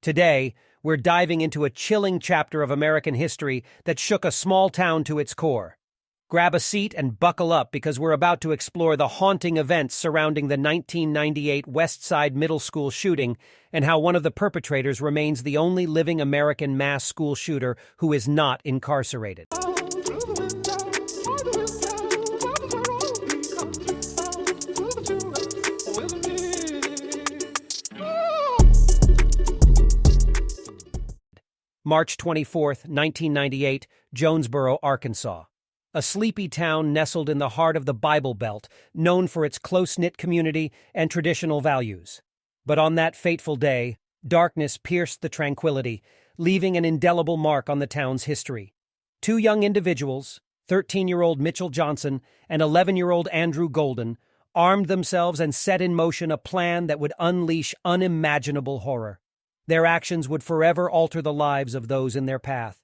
Today, we're diving into a chilling chapter of American history that shook a small town to its core. Grab a seat and buckle up because we're about to explore the haunting events surrounding the 1998 Westside Middle School shooting and how one of the perpetrators remains the only living American mass school shooter who is not incarcerated. March 24, 1998, Jonesboro, Arkansas. A sleepy town nestled in the heart of the Bible Belt, known for its close-knit community and traditional values. But on that fateful day, darkness pierced the tranquility, leaving an indelible mark on the town's history. Two young individuals, 13-year-old Mitchell Johnson and 11-year-old Andrew Golden, armed themselves and set in motion a plan that would unleash unimaginable horror. Their actions would forever alter the lives of those in their path.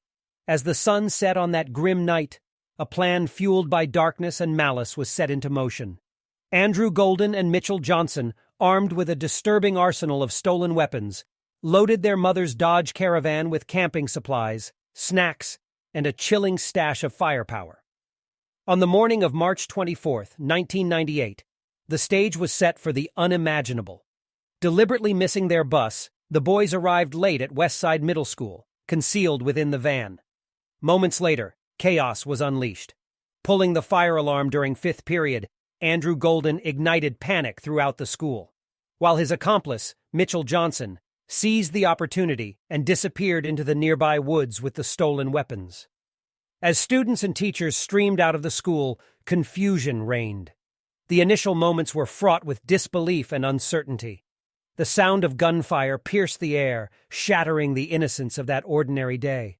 As the sun set on that grim night, a plan fueled by darkness and malice was set into motion. Andrew Golden and Mitchell Johnson, armed with a disturbing arsenal of stolen weapons, loaded their mother's Dodge Caravan with camping supplies, snacks, and a chilling stash of firepower. On the morning of March 24, 1998, the stage was set for the unimaginable. Deliberately missing their bus, the boys arrived late at Westside Middle School, concealed within the van. Moments later, chaos was unleashed. Pulling the fire alarm during fifth period, Andrew Golden ignited panic throughout the school, while his accomplice, Mitchell Johnson, seized the opportunity and disappeared into the nearby woods with the stolen weapons. As students and teachers streamed out of the school, confusion reigned. The initial moments were fraught with disbelief and uncertainty. The sound of gunfire pierced the air, shattering the innocence of that ordinary day.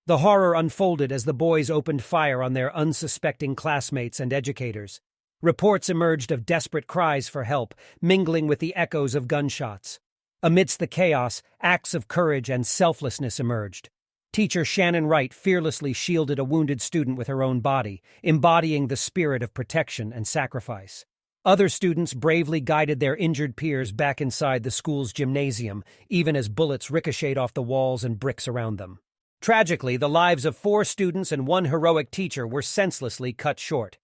The horror unfolded as the boys opened fire on their unsuspecting classmates and educators. Reports emerged of desperate cries for help, mingling with the echoes of gunshots. Amidst the chaos, acts of courage and selflessness emerged. Teacher Shannon Wright fearlessly shielded a wounded student with her own body, embodying the spirit of protection and sacrifice. Other students bravely guided their injured peers back inside the school's gymnasium, even as bullets ricocheted off the walls and bricks around them. Tragically, the lives of 4 students and 1 heroic teacher were senselessly cut short.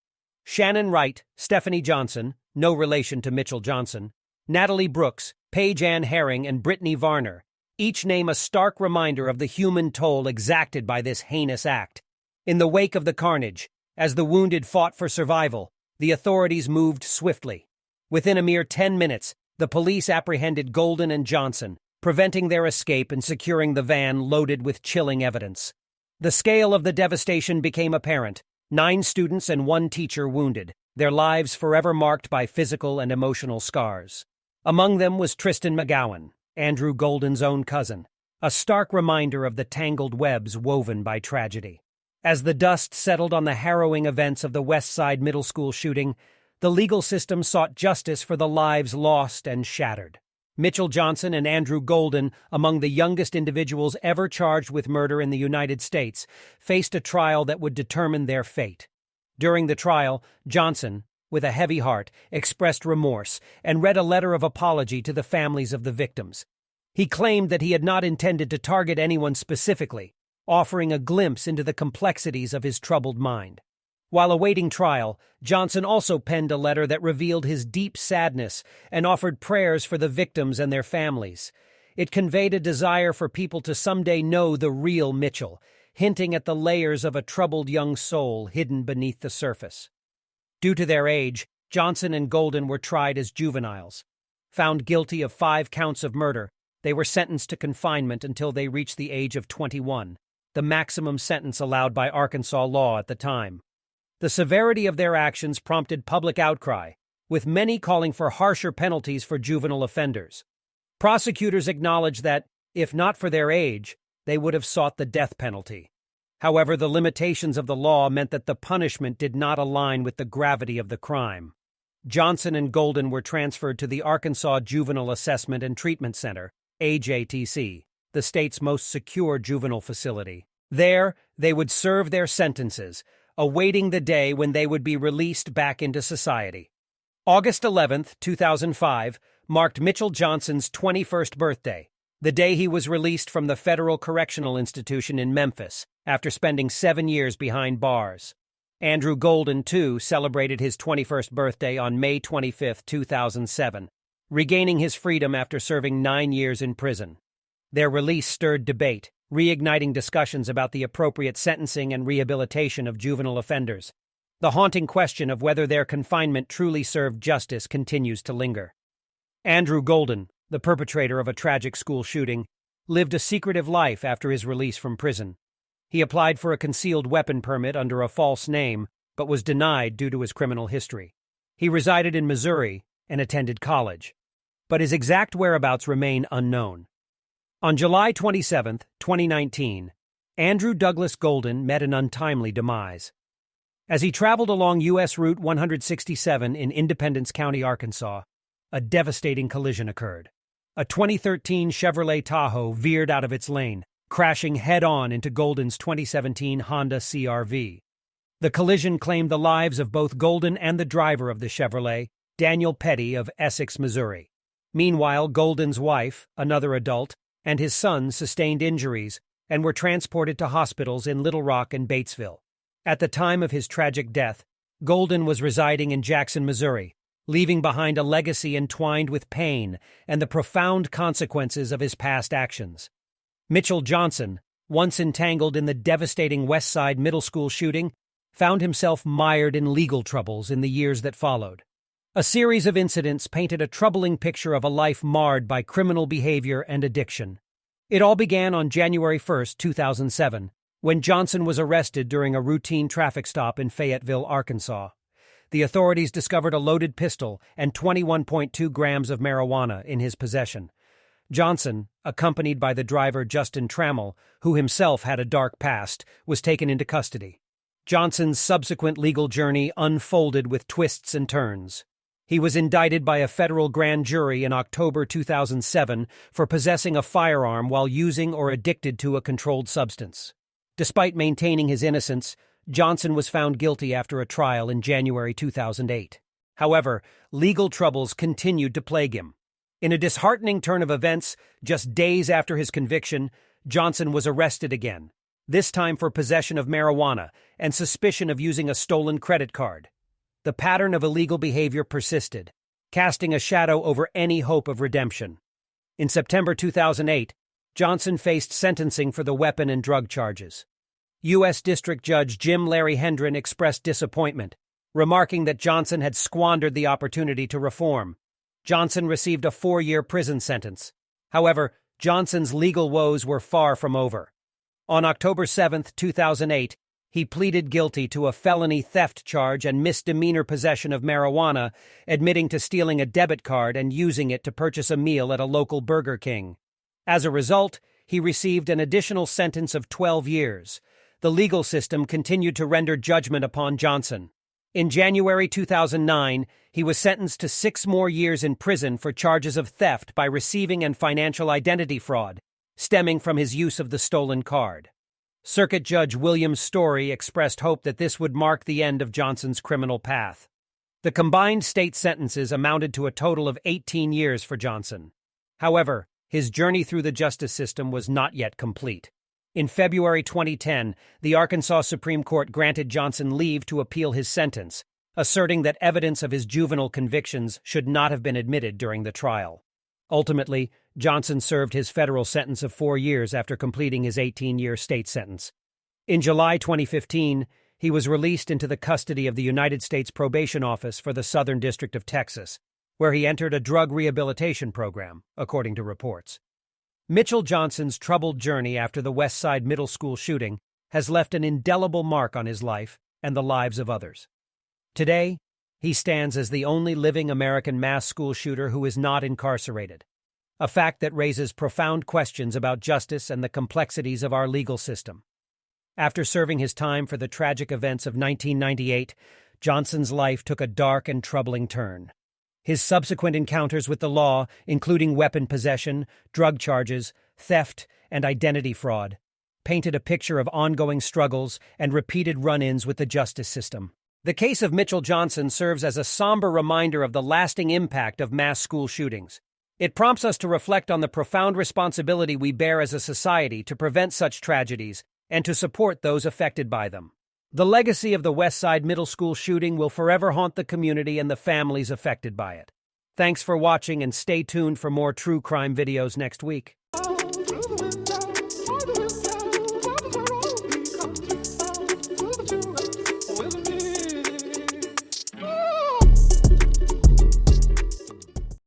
Shannon Wright, Stephanie Johnson, no relation to Mitchell Johnson, Natalie Brooks, Paige Ann Herring, and Brittany Varner, each name a stark reminder of the human toll exacted by this heinous act. In the wake of the carnage, as the wounded fought for survival, the authorities moved swiftly. Within a mere 10 minutes, the police apprehended Golden and Johnson, preventing their escape and securing the van loaded with chilling evidence. The scale of the devastation became apparent. 9 students and 1 teacher wounded, their lives forever marked by physical and emotional scars. Among them was Tristan McGowan, Andrew Golden's own cousin, a stark reminder of the tangled webs woven by tragedy. As the dust settled on the harrowing events of the Westside Middle School shooting, the legal system sought justice for the lives lost and shattered. Mitchell Johnson and Andrew Golden, among the youngest individuals ever charged with murder in the United States, faced a trial that would determine their fate. During the trial, Johnson, with a heavy heart, expressed remorse and read a letter of apology to the families of the victims. He claimed that he had not intended to target anyone specifically, offering a glimpse into the complexities of his troubled mind. While awaiting trial, Johnson also penned a letter that revealed his deep sadness and offered prayers for the victims and their families. It conveyed a desire for people to someday know the real Mitchell, hinting at the layers of a troubled young soul hidden beneath the surface. Due to their age, Johnson and Golden were tried as juveniles. Found guilty of 5 counts of murder, they were sentenced to confinement until they reached the age of 21, the maximum sentence allowed by Arkansas law at the time. The severity of their actions prompted public outcry, with many calling for harsher penalties for juvenile offenders. Prosecutors acknowledged that, if not for their age, they would have sought the death penalty. However, the limitations of the law meant that the punishment did not align with the gravity of the crime. Johnson and Golden were transferred to the Arkansas Juvenile Assessment and Treatment Center, AJTC, the state's most secure juvenile facility. There, they would serve their sentences, awaiting the day when they would be released back into society. August 11, 2005, marked Mitchell Johnson's 21st birthday, the day he was released from the Federal Correctional Institution in Memphis after spending 7 years behind bars. Andrew Golden, too, celebrated his 21st birthday on May 25, 2007, regaining his freedom after serving 9 years in prison. Their release stirred debate, reigniting discussions about the appropriate sentencing and rehabilitation of juvenile offenders. The haunting question of whether their confinement truly served justice continues to linger. Andrew Golden, the perpetrator of a tragic school shooting, lived a secretive life after his release from prison. He applied for a concealed weapon permit under a false name, but was denied due to his criminal history. He resided in Missouri and attended college, but his exact whereabouts remain unknown. On July 27, 2019, Andrew Douglas Golden met an untimely demise. As he traveled along U.S. Route 167 in Independence County, Arkansas, a devastating collision occurred. A 2013 Chevrolet Tahoe veered out of its lane, crashing head-on into Golden's 2017 Honda CR-V. The collision claimed the lives of both Golden and the driver of the Chevrolet, Daniel Petty of Essex, Missouri. Meanwhile, Golden's wife, another adult, and his son sustained injuries and were transported to hospitals in Little Rock and Batesville. At the time of his tragic death, Golden was residing in Jackson, Missouri, leaving behind a legacy entwined with pain and the profound consequences of his past actions. Mitchell Johnson, once entangled in the devastating Westside Middle School shooting, found himself mired in legal troubles in the years that followed. A series of incidents painted a troubling picture of a life marred by criminal behavior and addiction. It all began on January 1, 2007, when Johnson was arrested during a routine traffic stop in Fayetteville, Arkansas. The authorities discovered a loaded pistol and 21.2 grams of marijuana in his possession. Johnson, accompanied by the driver Justin Trammell, who himself had a dark past, was taken into custody. Johnson's subsequent legal journey unfolded with twists and turns. He was indicted by a federal grand jury in October 2007 for possessing a firearm while using or addicted to a controlled substance. Despite maintaining his innocence, Johnson was found guilty after a trial in January 2008. However, legal troubles continued to plague him. In a disheartening turn of events, just days after his conviction, Johnson was arrested again, this time for possession of marijuana and suspicion of using a stolen credit card. The pattern of illegal behavior persisted, casting a shadow over any hope of redemption. In September 2008, Johnson faced sentencing for the weapon and drug charges. U.S. District Judge Jim Larry Hendren expressed disappointment, remarking that Johnson had squandered the opportunity to reform. Johnson received a 4-year prison sentence. However, Johnson's legal woes were far from over. On October 7, 2008, he pleaded guilty to a felony theft charge and misdemeanor possession of marijuana, admitting to stealing a debit card and using it to purchase a meal at a local Burger King. As a result, he received an additional sentence of 12 years. The legal system continued to render judgment upon Johnson. In January 2009, he was sentenced to 6 more years in prison for charges of theft by receiving and financial identity fraud, stemming from his use of the stolen card. Circuit Judge William Story expressed hope that this would mark the end of Johnson's criminal path. The combined state sentences amounted to a total of 18 years for Johnson. However, his journey through the justice system was not yet complete. In February 2010, the Arkansas Supreme Court granted Johnson leave to appeal his sentence, asserting that evidence of his juvenile convictions should not have been admitted during the trial. Ultimately, Johnson served his federal sentence of 4 years after completing his 18-year state sentence. In July 2015, he was released into the custody of the United States Probation Office for the Southern District of Texas, where he entered a drug rehabilitation program, according to reports. Mitchell Johnson's troubled journey after the Westside Middle School shooting has left an indelible mark on his life and the lives of others. Today, he stands as the only living American mass school shooter who is not incarcerated, a fact that raises profound questions about justice and the complexities of our legal system. After serving his time for the tragic events of 1998, Johnson's life took a dark and troubling turn. His subsequent encounters with the law, including weapon possession, drug charges, theft, and identity fraud, painted a picture of ongoing struggles and repeated run-ins with the justice system. The case of Mitchell Johnson serves as a somber reminder of the lasting impact of mass school shootings. It prompts us to reflect on the profound responsibility we bear as a society to prevent such tragedies and to support those affected by them. The legacy of the Westside Middle School shooting will forever haunt the community and the families affected by it. Thanks for watching and stay tuned for more true crime videos next week.